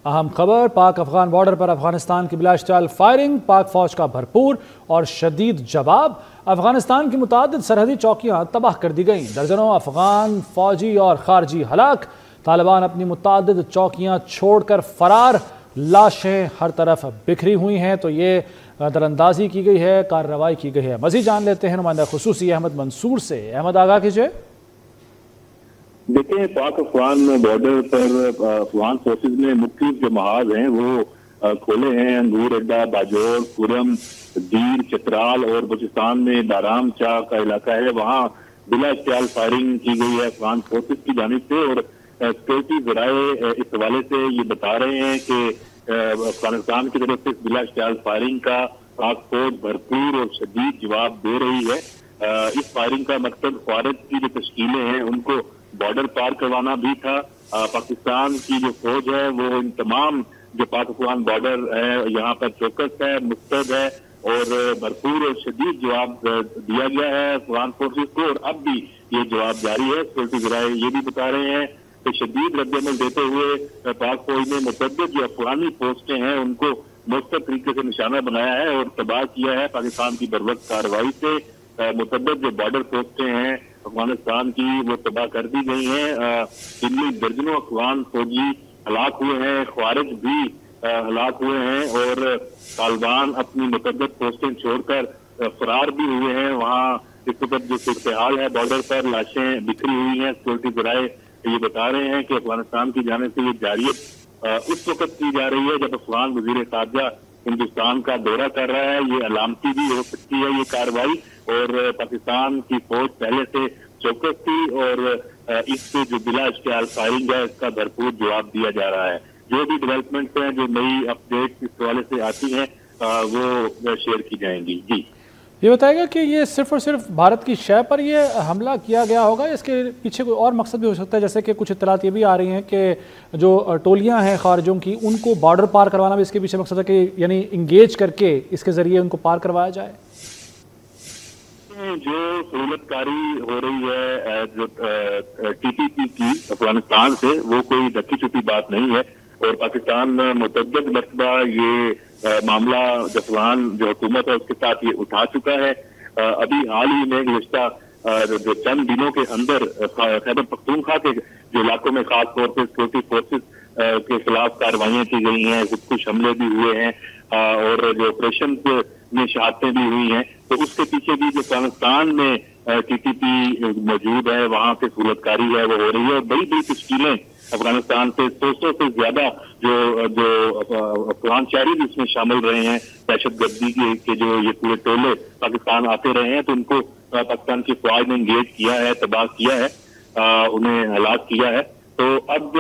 अहम खबर, पाक अफगान बॉर्डर पर अफगानिस्तान की बिलाश्ताल फायरिंग, पाक फौज का भरपूर और शदीद जवाब। अफगानिस्तान की मुतादिद सरहदी चौकियां तबाह कर दी गईं, दर्जनों अफगान फौजी और खारजी हलाक। तालिबान अपनी मुतादिद चौकियां छोड़कर फरार, लाशें हर तरफ बिखरी हुई हैं। तो ये दरअंदाजी की गई है, कार्रवाई की गई है। मजीद जान लेते हैं नुमाइंदा खुसूसी अहमद मंसूर से। अहमद, आगाह कीजिए। देखिए, पाक अफगान बॉर्डर पर अफगान फोर्सेज ने मुख्तलिफ जो महाज हैं वो खोले हैं। अंगूर अड्डा, बाजौर, कुरम, दीर, चित्राल और बलूचिस्तान में बाराम शाह का इलाका है, वहाँ बिला इख्तियार फायरिंग की गई है अफगान फोर्सेज की जानिब से। और सिक्योरिटी जराए इस हवाले से ये बता रहे हैं कि अफगानिस्तान की तरफ से इस बिला इख्तियार फायरिंग का पाक फौज भरपूर और शदीद जवाब दे रही है। इस फायरिंग का मकसद ख्वारिज की जो तश्कीलें हैं उनको बॉर्डर पार करवाना भी था। पाकिस्तान की जो फौज है वो इन तमाम जो पाक अफगान बॉर्डर है यहाँ पर चौकस है, मुस्तैद है और भरपूर और शदीद जवाब दिया गया है अफगान फोर्सेज को। और अब भी ये जवाब जारी है। सिक्योरिटी जराए ये भी बता रहे हैं कि शदीद रद्दअमल देते हुए पाक फौज ने मुतअद्दिद जो अफगानी पोस्टें हैं उनको मुस्तकिल तरीके से निशाना बनाया है और तबाह किया है। पाकिस्तान की बरवक्त कार्रवाई से मुतअद्दिद जो बॉर्डर पोस्टें हैं अफगानिस्तान की वो तबाह कर दी गई हैं। इनमें दर्जनों अफगान फौजी हलाक हुए हैं, ख्वारिज भी हलाक हुए हैं और तालिबान अपनी मुतअद्दिद पोस्टें छोड़कर फरार भी हुए हैं। वहाँ इस वक्त जो सूरत हाल है बॉर्डर पर, लाशें बिखरी हुई हैं। सिक्योरिटी जराए ये बता रहे हैं कि अफगानिस्तान की जाने से ये जारियत उस वक्त की जा रही है जब अफगान वजीर खारजा हिंदुस्तान का दौरा कर रहा है। ये अलामती भी हो सकती है ये कार्रवाई, और पाकिस्तान की फौज पहले से चौकस थी और इससे जो बिला इख्तियार फायरिंग है इसका भरपूर जवाब दिया जा रहा है। जो भी डेवलपमेंट हैं, जो नई अपडेट इस हवाले से आती हैं वो शेयर की जाएंगी। जी, ये बताएगा कि ये सिर्फ और सिर्फ भारत की शय पर ये हमला किया गया होगा, इसके पीछे कोई और मकसद भी हो सकता है? जैसे कि कुछ इत्तलात ये भी आ रही हैं कि जो टोलियां हैं खारजों की उनको बॉर्डर पार करवाना भी इसके पीछे मकसद है, कि यानी इंगेज करके इसके जरिए उनको पार करवाया जाए। जो सहूलतकारी हो रही है जो टीटीपी की अफगानिस्तान से, वो कोई ढकी छुपी बात नहीं है। और पाकिस्तान मुतअद्दिद मरतबा ये मामला जो अफगान जो हुकूमत है उसके साथ ये उठा चुका है। अभी हाल ही में गुज़िश्ता जो चंद दिनों के अंदर खैबर पख्तूनख्वा के जो इलाकों में खास तौर पर सिक्योरिटी फोर्सेज के खिलाफ कार्रवाइयां की गई हैं, कुछ हमले भी हुए हैं और जो ऑपरेशन में शहादतें भी हुई हैं। तो उसके पीछे भी जो अफगानिस्तान में टीटीपी मौजूद है, वहां पे सहूलतकारी है वो हो रही है। और बड़ी बड़ी तश्कीलें अफगानिस्तान से 100 से ज्यादा जो अफगान शहरी भी इसमें शामिल रहे हैं। दहशतगर्दी के जो ये पूरे टोले पाकिस्तान आते रहे हैं तो उनको पाकिस्तान की फौज ने इंगेज किया है, तबाह किया है, उन्हें हलाक किया है। तो अब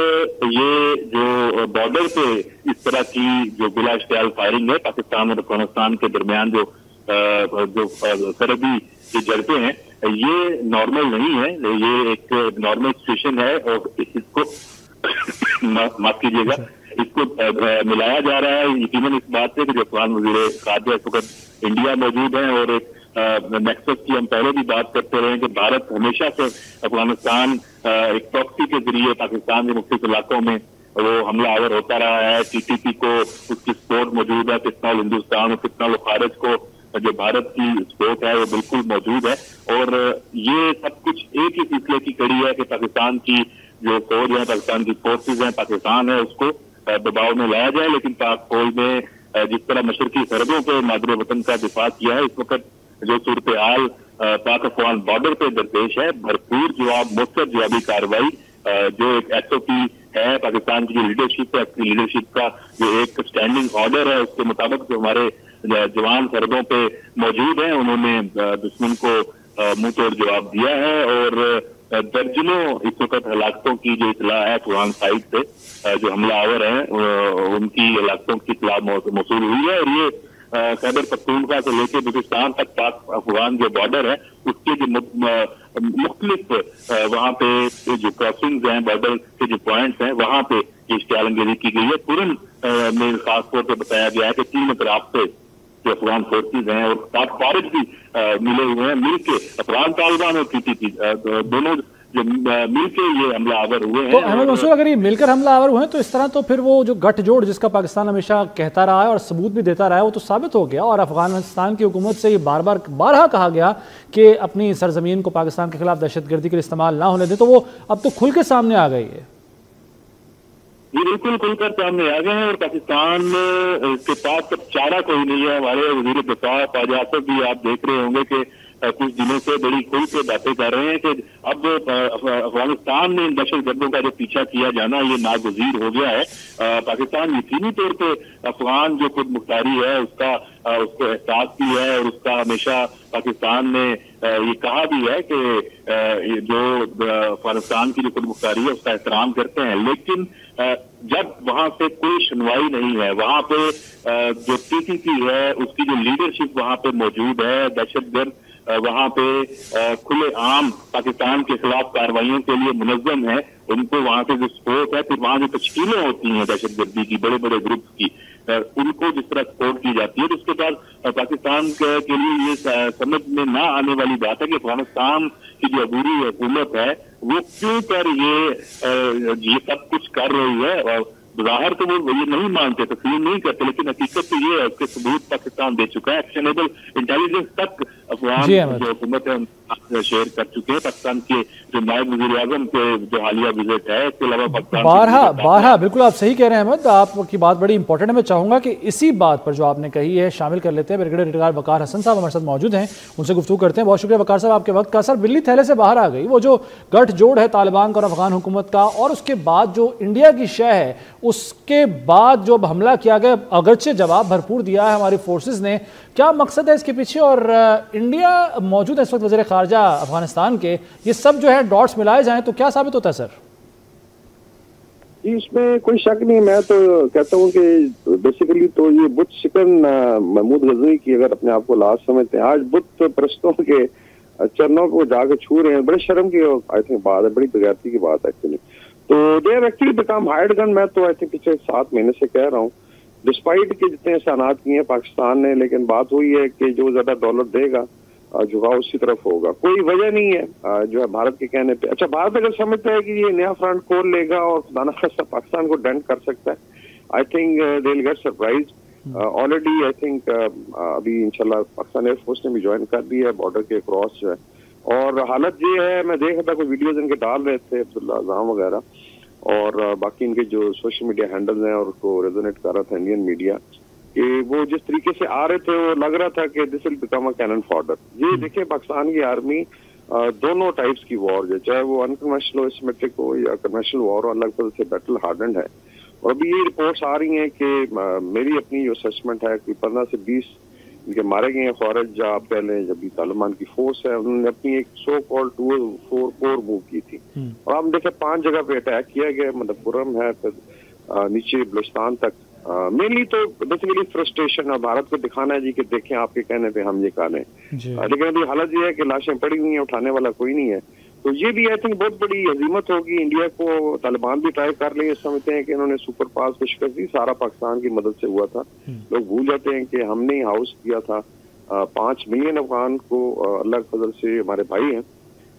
ये जो बॉर्डर पे इस तरह की जो बिला इख्तियार फायरिंग है पाकिस्तान और अफगानिस्तान के दरमियान जो सरहदी की झड़पें हैं, ये नॉर्मल नहीं है। ये एक नॉर्मल सिचुएशन है और इसको माफ कीजिएगा, इसको मिलाया जा रहा है यकीनन इस बात से कि जो अफगान वजीर खारजा इस वक्त इंडिया मौजूद है। और एक नेक्सस की हम पहले भी बात करते रहे कि भारत हमेशा से अफगानिस्तान एक प्रॉक्सी के जरिए पाकिस्तान के मुख्तलिफ इलाकों में वो हमला आवर होता रहा है। टीटीपी को उसकी सपोर्ट मौजूद है, कितना हिंदुस्तान और कितना खारिज को जो भारत की सपोर्ट है वो बिल्कुल मौजूद है। और ये सब कुछ एक ही सिलसिले की कड़ी है कि पाकिस्तान की जो फौज है, पाकिस्तान की फोर्सेज है, पाकिस्तान है, उसको दबाव में लाया जाए। लेकिन पाक फौज ने जिस तरह मशरकी सरहदों पे मादरे वतन का दिफा किया है, इस वक्त जो सूरत हाल पाक अफगान बॉर्डर पे दरपेश है, भरपूर जवाब, मुस्तकिल जवाबी कार्रवाई जो एक SOP है पाकिस्तान की जो लीडरशिप है, अपनी लीडरशिप का जो एक स्टैंडिंग ऑर्डर है उसके मुताबिक जो हमारे जवान सरहदों पे मौजूद हैं उन्होंने दुश्मन को मुंह तोड़ जवाब दिया है। और दर्जनों इस वक्त हलाकतों की जो इतला है अफगान साइड से जो हमलावर हैं उनकी हलाकतों की इतला मौसूल हुई है। और ये खैबर पख्तूनख्वा से लेकर बलूचिस्तान तक पाक अफगान जो बॉर्डर है उसके जो मुख्तलिफ वहाँ पे जो क्रॉसिंग्स हैं, बॉर्डर के जो पॉइंट्स हैं, वहाँ पे ये इश्तियारंगेजी की गई है। पुरन में खास तौर पर बताया गया है कि 3 अतराफ से जो अफगान फोर्सेज हैं और पाक खारिज भी मिले हुए हैं, मिलकर अफगान तालिबान और टीटीपी दोनों जो मिलकर ये हमलावर हुए हैं। तो अहमद मसूद, अगर ये मिलकर हमलावर हुए हैं तो इस तरह तो फिर वो जो गठजोड़ जिसका पाकिस्तान हमेशा कहता रहा है और सबूत भी देता रहा है वो तो साबित हो गया, और अफगानिस्तान की हुकूमत से ये बारहा कहा गया कि अपनी सरजमीन को पाकिस्तान के खिलाफ दहशतगर्दी के लिए इस्तेमाल ना होने दें, तो वो अब तो खुल के सामने आ गई है। ये बिल्कुल खुलकर सामने आ गए हैं और पाकिस्तान के पास अब चारा कोई नहीं है। हमारे वजीर दिफा ख्वाजा आसिफ भी आप देख रहे होंगे कि कुछ दिनों से बड़ी खुल के बातें कर रहे हैं कि अब अफगानिस्तान में इन दहशतगर्दों का जो पीछा किया जाना ये नागुज़ीर हो गया है। पाकिस्तान यकीनी तौर पे अफगान जो खुद मुख्तारी है उसको एहसास भी है और उसका हमेशा पाकिस्तान ने ये कहा भी है कि जो अफगानिस्तान की जो खुद मुख्तारी है उसका एहतराम करते हैं। लेकिन जब वहां पे कोई सुनवाई नहीं है, वहां पे जो टीटीपी है उसकी जो लीडरशिप वहां पे मौजूद है, दहशतगर्द वहां पे खुले आम पाकिस्तान के खिलाफ कार्रवाइयों के लिए मुनज़्ज़म है, उनको वहां से जो सपोर्ट है, फिर वहां जो तश्कीलें होती हैं दहशतगर्दी की, बड़े बड़े ग्रुप की, उनको जिस तरह सपोर्ट की जाती है, तो उसके बाद पाकिस्तान के लिए ये समझ में ना आने वाली बात है कि अफगानिस्तान की जो अबूरी हुकूमत है वो क्यों कर ये सब कुछ कर रही है। और बाहर तो वो ये नहीं मानते, तस्लीम नहीं करते, लेकिन हकीकत तो ये है, उसके सबूत पाकिस्तान दे चुका है। एक्शनेबल इंटेलिजेंस तक अफगान जो हुकूमत है शेयर कर चुके हैं। पाकिस्तान के जो नायब वज़ीर आज़म के जो हालिया विजिट है, इसके अलावा पाकिस्तान बारहा बिल्कुल आप सही कह रहे हैं अहमद, आपकी बात बड़ी इंपॉर्टेंट है। मैं चाहूंगा कि इसी बात पर जो आपने कही है शामिल कर लेते हैं। ब्रिगेडियर रिटायर्ड वकार हसन साहब हमारे साथ मौजूद हैं, उनसे गुफ्तगू करते हैं। बहुत शुक्रिया वकार साहब आपके वक्त का। सर, बिल्ली थैले से बाहर आ गई वो जो गठजोड़ है तालिबान का और अफगान हुकूमत का, और उसके बाद जो इंडिया की शय है उसके बाद जो हमला किया गया, अगरचे जवाब भरपूर दिया है हमारी फोर्सेस ने, क्या मकसद है इसके पीछे? और इंडिया मौजूद है इस वक्त वज़ीर ख़ारजा अफगानिस्तान के, ये सब जो है डॉट्स मिलाए जाएं तो क्या साबित होता है सर? इसमें कोई शक नहीं। मैं तो कहता हूँ कि बेसिकली तो ये बुत शिकन महमूद गजनवी की अगर अपने आप को लाश समझते हैं, आज बुत परस्तों के चरणों को जाकर छू रहे हैं, बड़े शर्म की आई थिंक बात है, बड़ी बेगैरती की बात है एक्चुअली। तो they have actually become hired gun. मैं तो आई थिंक पिछले 7 महीने से कह रहा हूँ, डिस्पाइट के जितने एहसानात किए हैं पाकिस्तान ने, लेकिन बात हुई है कि जो ज्यादा डॉलर देगा झुकाव उसी तरफ होगा। कोई वजह नहीं है जो है भारत के कहने पे। अच्छा, भारत अगर समझता है कि ये नया फ्रंट खोल लेगा और खुदा न खास्ता पाकिस्तान को डेंट कर सकता है, I think they will get surprise. Already I think अभी इंशाल्लाह पाकिस्तान एयरफोर्स ने भी ज्वाइन कर दी है बॉर्डर के क्रॉस जो है। और हालत ये है, मैं देख रहा था कोई वीडियोज इनके डाल रहे थे अब्दुल्ला अज़ाम वगैरह, और बाकी इनके जो सोशल मीडिया हैंडल्स हैं और उसको रेजोनेट कर रहा था इंडियन मीडिया, कि वो जिस तरीके से आ रहे थे वो लग रहा था कि this will become a cannon fodder. ये देखिए पाकिस्तान की आर्मी दोनों टाइप्स की वॉर है, चाहे वो अनकन्वेंशनल सिमेट्रिक हो या कन्वेंशनल वॉर, अलग तरह से बैटल हार्डन्ड है। और अभी ये रिपोर्ट्स आ रही हैं कि मेरी अपनी जो असेसमेंट है कि 15 से 20 इनके मारे गए हैं खारिज, आप कह लें जब भी तालिबान की फोर्स है, उन्होंने अपनी एक सो कॉल्ड 2-4 कोर मूव की थी। और आप देखें 5 जगह पे अटैक किया गया, मदपुरम है, फिर नीचे बलुचिस्तान तक। मेनली तो बेसिकली फ्रस्ट्रेशन और भारत को दिखाना है जी कि देखें आपके कहने पे हम ये काने। लेकिन अभी हालत ये है कि लाशें पड़ी हुई हैं, उठाने वाला कोई नहीं है। तो ये भी आई थिंक बहुत बड़ी अजीमत होगी इंडिया को। तालिबान भी ट्राई कर लेंगे, समझते हैं कि इन्होंने सुपर पास को शिकस्त दी, सारा पाकिस्तान की मदद से हुआ था। लोग भूल जाते हैं कि हमने ही हाउस किया था 5 मिलियन अफगान को, अल्लाह के फजल से हमारे भाई हैं,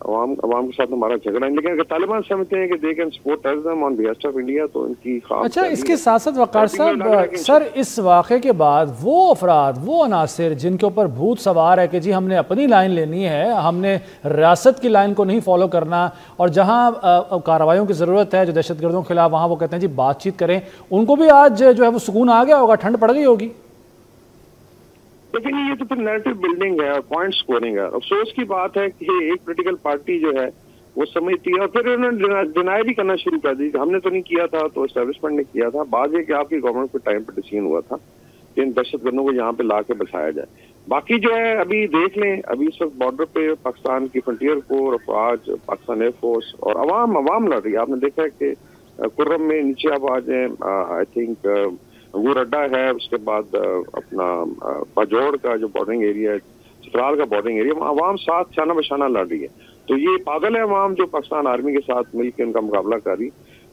अवाम के साथ हमारा झगड़ा है। लेकिन अगर तालिबान समझते हैं कि they can support terrorism on behalf of India, तो इनकी अच्छा, इसके साथ साथ वकार साहब, सर इस वाक़े के बाद वो अफराद, वो अनासिर जिनके ऊपर भूत सवार है कि जी हमने अपनी लाइन लेनी है, हमने रियासत की लाइन को नहीं फॉलो करना, और जहाँ कार्रवाइयों की ज़रूरत है जो दहशतगर्दों के खिलाफ, वहाँ वो कहते हैं जी बातचीत करें, उनको भी आज जो है वो सुकून आ गया होगा, ठंड पड़ गई होगी। लेकिन ये तो फिर नैरेटिव बिल्डिंग है और पॉइंट स्कोरिंग है। अफसोस की बात है कि एक पॉलिटिकल पार्टी जो है वो समझती है, और फिर उन्होंने डिनाई भी करना शुरू कर दी, हमने तो नहीं किया था, तो एस्टेब्लिशमेंट ने किया था। बाद कि आपकी गवर्नमेंट के टाइम पर डिसीजन हुआ था कि इन दहशतगर्दों को यहाँ पे ला के बसाया जाए। बाकी जो है अभी देख लें, अभी इस वक्त बॉर्डर पे पाकिस्तान की फ्रंटियर कोर, अफवाज, पाकिस्तान एयरफोर्स और अवाम लड़ रही है। आपने देखा है कि कुर्रम में नीचे आप आ जाए, आई थिंक अंगूर अड्डा है, उसके बाद अपना बाजौड़ का जो बॉर्डरिंग एरिया है, चित्राल का बॉर्डरिंग एरिया, वहाँ अवाम साथ शाना बशाना लड़ रही है। तो ये पागल है अवाम जो पाकिस्तान आर्मी के साथ मिलकर उनका मुकाबला कर रही।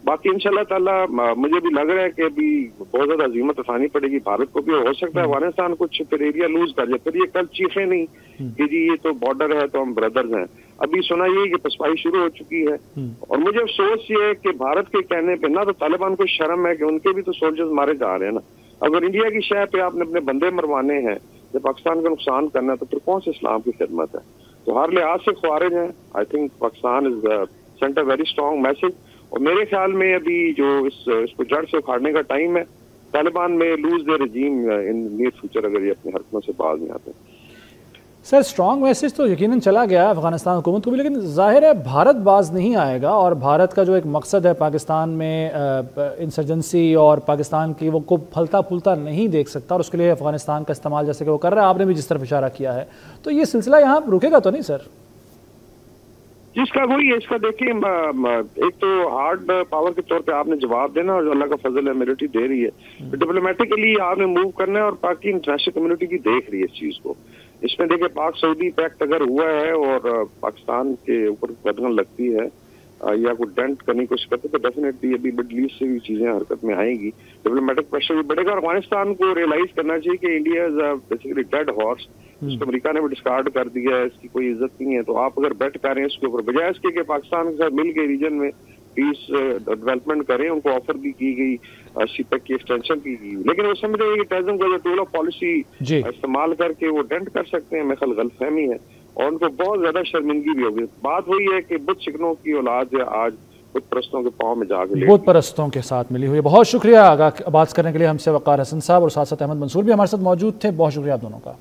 बाकी इंशाल्लाह ताला मुझे भी लग रहा है कि अभी बहुत ज्यादा अजीमत उठानी पड़ेगी भारत को भी, हो सकता है अफगानिस्तान कुछ फिर एरिया लूज कर जाए, फिर ये कल चीखे नहीं कि जी ये तो बॉर्डर है तो हम ब्रदर्स हैं। अभी सुना ये कि पसपाई शुरू हो चुकी है, और मुझे अफसोस ये है कि भारत के कहने पे ना तो तालिबान को शर्म है कि उनके भी तो सोल्जर्स मारे जा रहे हैं ना। अगर इंडिया की शह पे आपने अपने बंदे मरवाने हैं, जब पाकिस्तान का नुकसान करना है, तो फिर कौन से इस्लाम की खिदमत है। तो हर लिहाज से ख्वारिज हैं। I think Pakistan is sent a very strong message, और मेरे ख्याल में अभी जो इसको जड़ से उखाड़ने का टाइम है। तालिबान में lose the रजीम in near future अगर ये अपनी हरकतों से बाज नहीं आते। सर, स्ट्रॉन्ग मैसेज तो यकीनन चला गया अफगानिस्तान हुकूमत को भी, लेकिन जाहिर है भारत बाज नहीं आएगा, और भारत का जो एक मकसद है पाकिस्तान में इंसर्जेंसी और पाकिस्तान की, वो को फलता फूलता नहीं देख सकता, और उसके लिए अफगानिस्तान का इस्तेमाल जैसे कि वो कर रहा है, आपने भी जिस तरफ इशारा किया है, तो ये सिलसिला यहाँ रुकेगा तो नहीं सर? जिसका वही है, इसका देखिए एक तो हार्ड पावर के तौर पे आपने जवाब देना, और जो अल्लाह का फजल है मिलिट्री दे रही है, डिप्लोमेटिकली आपने मूव करना है, और बाकी इंटरनेशनल कम्युनिटी भी देख रही है इस चीज को। इसमें देखिए पाक सऊदी पैक्ट अगर हुआ है और पाकिस्तान के ऊपर कदम लगती है या कोई डेंट करने की कोशिश करते, तो डेफिनेटली अभी मिडल ईस्ट से भी चीजें हरकत में आएंगी, डिप्लोमेटिक प्रेशर भी बढ़ेगा। और अफगानिस्तान को रियलाइज करना चाहिए कि India is basically dead horse, इसको अमेरिका ने भी डिस्कार्ड कर दिया है, इसकी कोई इज्जत नहीं है। तो आप अगर बेट करें इसके ऊपर, बजाय इसके कि पाकिस्तान के साथ मिल के रीजन में पीस डेवलपमें करें, उनको ऑफर भी की गई, सीपेक की एक्सटेंशन की गई, लेकिन वो समझ रहे हैं कि टेररिज्म को टूल ऑफ पॉलिसी इस्तेमाल करके वो डेंट कर सकते हैं। मेरे ख्याल गलतफहमी है, और उनको बहुत ज्यादा शर्मिंदगी भी होगी। बात वही है कि बुत शिकनों की औलाद है आज बुत परस्तों के पाँव में जाके बुत परस्तों के साथ मिली हुई है। बहुत शुक्रिया बात करने के लिए हमसे वक़ार हसन साहब, और साथ साथ अहमद मंसूर भी हमारे साथ मौजूद थे। बहुत शुक्रिया आप दोनों का।